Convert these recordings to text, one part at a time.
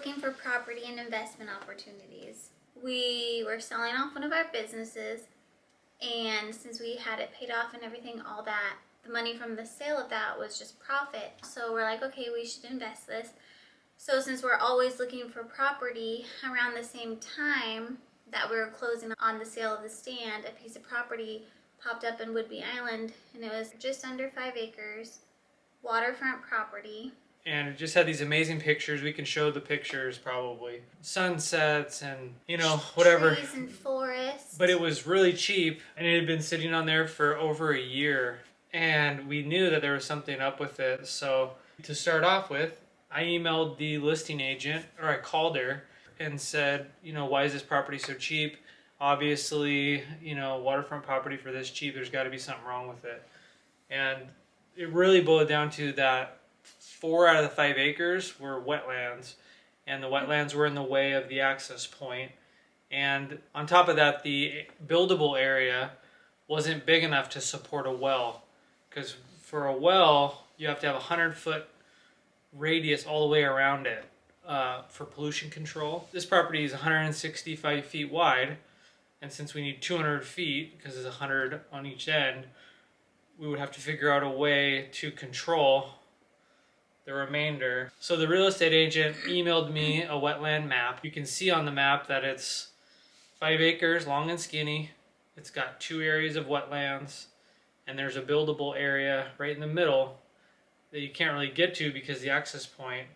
looking for property and investment opportunities. We were selling off one of our businesses, and since we had it paid off and everything, all that, the money from the sale of that was just profit. So we're like, okay, we should invest this. So since we're always looking for property, around the same time that we were closing on the sale of the stand, a piece of property popped up in Whidbey Island, and it was just under 5 acres, waterfront property. And it just had these amazing pictures. We can show the pictures probably. Sunsets and, you know, whatever. Trees and forests. But it was really cheap, and it had been sitting on there for over a year. And we knew that there was something up with it. So to start off with, I emailed the listing agent, or I called her and said, you know, why is this property so cheap? Obviously, you know, waterfront property for this cheap, there's got to be something wrong with it. And it really boiled down to that 4 out of the 5 acres were wetlands, and the wetlands were in the way of the access point. And on top of that, the buildable area wasn't big enough to support a well, because for a well, you have to have a 100-foot radius all the way around it for pollution control. This property is 165 feet wide, and since we need 200 feet, because there's 100 on each end, we would have to figure out a way to control the remainder. So the real estate agent emailed me a wetland map. You can see on the map that it's 5 acres, long and skinny. It's got 2 areas of wetlands, and there's a buildable area right in the middle that you can't really get to because the access point,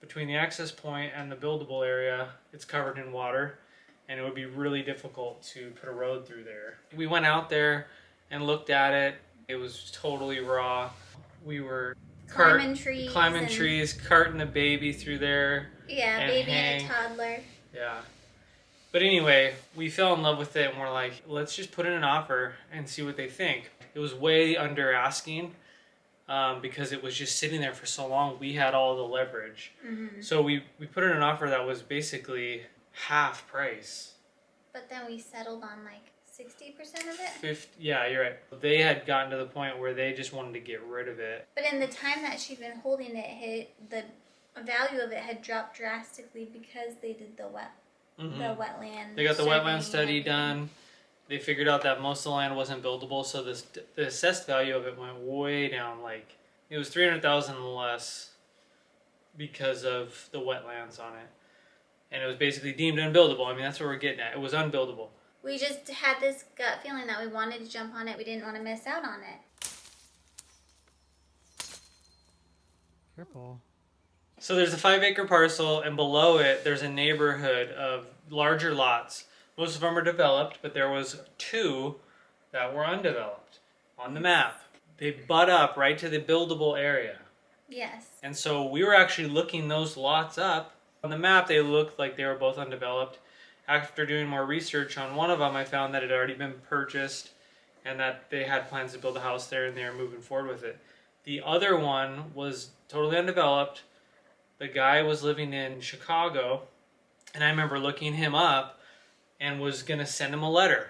between the access point and the buildable area, it's covered in water, and it would be really difficult to put a road through there. We went out there and looked at it. It was totally raw. We were climbing trees, carting the baby through there. Yeah, baby and a toddler. Yeah. But anyway, we fell in love with it, and we're like, let's just put in an offer and see what they think. It was way under asking because it was just sitting there for so long. We had all the leverage. Mm-hmm. So we put in an offer that was basically half price. But then we settled on like 60% of it? 50, yeah, you're right. They had gotten to the point where they just wanted to get rid of it. But in the time that she'd been holding it, the value of it had dropped drastically because they did the wetland. They got the wetland study done. They figured out that most of the land wasn't buildable, so the assessed value of it went way down. Like, it was $300,000 less because of the wetlands on it. And it was basically deemed unbuildable. I mean, that's what we're getting at. It was unbuildable. We just had this gut feeling that we wanted to jump on it. We didn't want to miss out on it. Careful. So there's a 5-acre parcel, and below it, there's a neighborhood of larger lots. Most of them are developed, but there was 2 that were undeveloped on the map. They butt up right to the buildable area. Yes. And so we were actually looking those lots up. On the map, they looked like they were both undeveloped. After doing more research on one of them, I found that it had already been purchased and that they had plans to build a house there and they were moving forward with it. The other one was totally undeveloped. The guy was living in Chicago, and I remember looking him up and was going to send him a letter.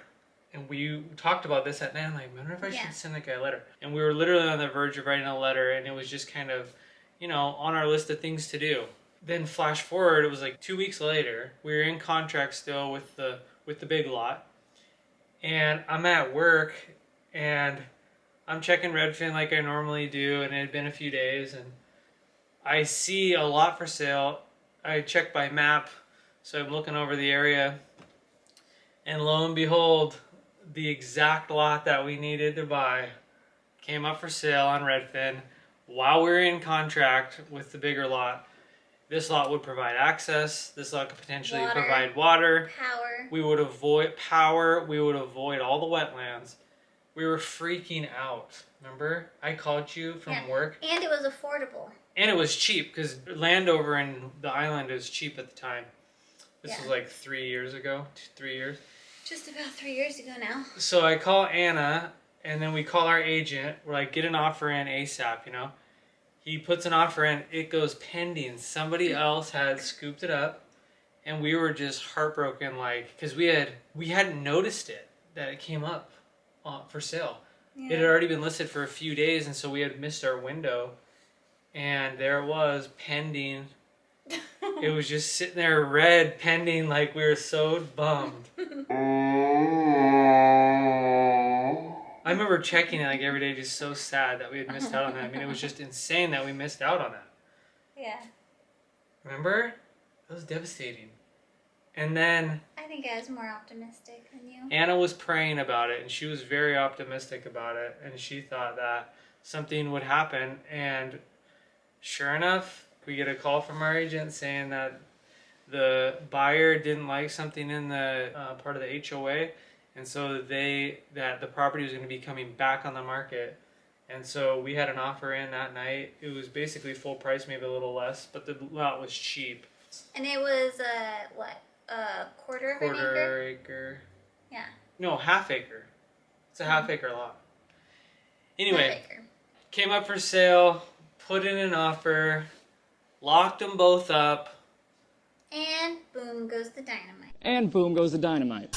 And we talked about this at night. I'm like, I wonder if I should send that guy a letter. And we were literally on the verge of writing a letter, and it was just kind of, you know, on our list of things to do. Then flash forward, it was like 2 weeks later. We were in contract still with the big lot, and I'm at work, and I'm checking Redfin like I normally do, and it had been a few days, and I see a lot for sale. I check by map, so I'm looking over the area, and lo and behold, the exact lot that we needed to buy came up for sale on Redfin while we were in contract with the bigger lot. This lot would provide access. This lot could potentially provide water. Power. We would avoid power. We would avoid all the wetlands. We were freaking out. Remember? I called you from work. And it was affordable. And it was cheap because land over in the island is cheap at the time. This was like 3 years ago. 3 years. Just about 3 years ago now. So I call Anna, and then we call our agent. We're like, get an offer in ASAP, you know? He puts an offer in, it goes pending. Somebody else had scooped it up, and we were just heartbroken, like, because we hadn't noticed it, that it came up for sale. Yeah. It had already been listed for a few days, and so we had missed our window, and there it was, pending. It was just sitting there red, pending, like we were so bummed. I remember checking it like every day, just so sad that we had missed out on that. I mean, it was just insane that we missed out on that. Yeah. Remember? That was devastating. And then I think I was more optimistic than you. Anna was praying about it, and she was very optimistic about it, and she thought that something would happen. And sure enough, we get a call from our agent saying that the buyer didn't like something in the part of the HOA, and so that the property was going to be coming back on the market. And so we had an offer in that night. It was basically full price, maybe a little less, but the lot was cheap. And it was a quarter of an acre? Quarter acre. Yeah. No, half acre. It's a half acre lot. Anyway, Half acre. came up for sale, put in an offer, locked them both up. And boom goes the dynamite. And boom goes the dynamite.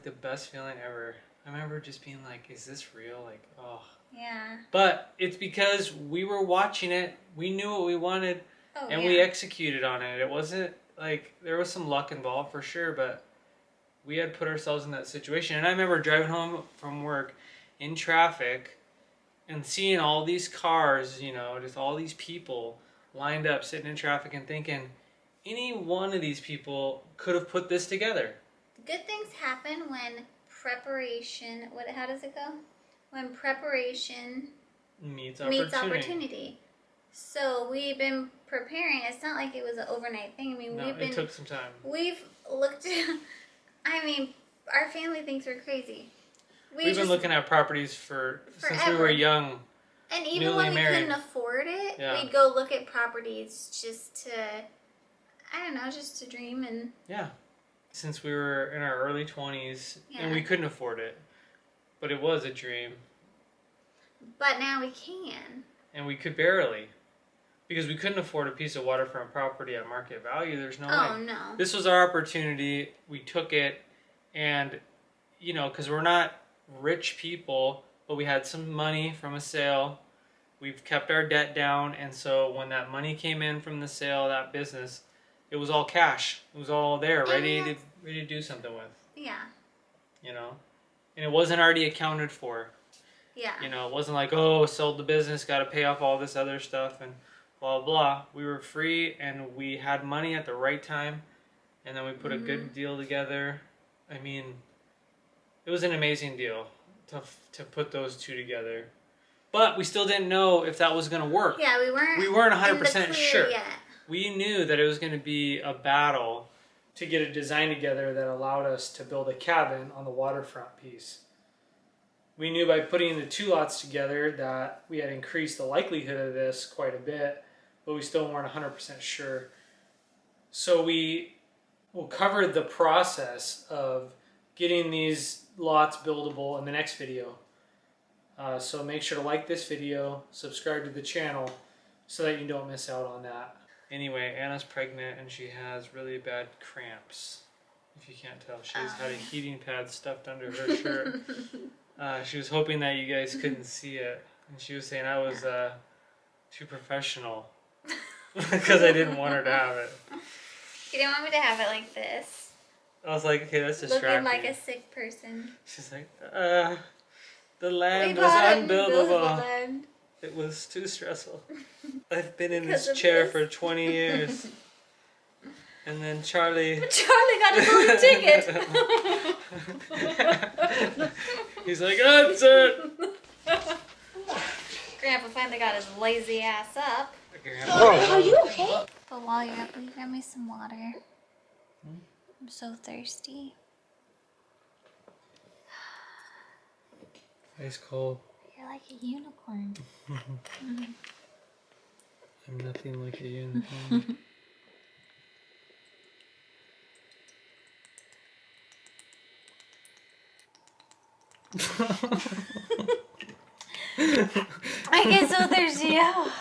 The best feeling ever. I remember just being like, is this real? Like, oh. Yeah. But it's because we were watching it, we knew what we wanted, and we executed on it. It wasn't like, there was some luck involved for sure, but we had put ourselves in that situation. And I remember driving home from work in traffic and seeing all these cars, you know, just all these people lined up sitting in traffic and thinking, any one of these people could have put this together. Good things happen when preparation, how does it go? When preparation Meets meets opportunity. So we've been preparing. It's not like it was an overnight thing. I mean, No, it took some time. We've looked at, I mean, our family thinks we're crazy. We've been looking at properties since we were young. And even when we couldn't afford it, we'd go look at properties just to, I don't know, just to dream and... Yeah. Since we were in our early 20s, and we couldn't afford it. But it was a dream. But now we can. And we could barely. Because we couldn't afford a piece of waterfront property at market value. There's no way. Oh, no. This was our opportunity. We took it. And, you know, because we're not rich people, but we had some money from a sale. We've kept our debt down. And so when that money came in from the sale of that business, it was all cash. It was all there, ready to do something with. Yeah. You know? And it wasn't already accounted for. Yeah. You know, it wasn't like, oh, sold the business, got to pay off all this other stuff and blah, blah. We were free and we had money at the right time. And then we put a good deal together. I mean, it was an amazing deal to put those two together. But we still didn't know if that was going to work. Yeah, we weren't 100% sure. Yet. We knew that it was going to be a battle to get a design together that allowed us to build a cabin on the waterfront piece. We knew by putting the two lots together that we had increased the likelihood of this quite a bit, but we still weren't 100% sure. So we will cover the process of getting these lots buildable in the next video. So make sure to like this video, subscribe to the channel so that you don't miss out on that. Anyway, Anna's pregnant and she has really bad cramps. If you can't tell, she's had a heating pad stuffed under her shirt. She was hoping that you guys couldn't see it. And she was saying I was too professional because I didn't want her to have it. You didn't want me to have it like this. I was like, okay, that's distracting. Looking like a sick person. She's like, the land was unbuildable. Land. It was too stressful. I've been in this chair for 20 years. And then Charlie got his own ticket. He's like, that's it. Grandpa finally got his lazy ass up. Are you okay? But while you're up, will you grab me some water? I'm so thirsty. Ice cold. You're like a unicorn. I'm nothing like a unicorn. I get so thirsty now.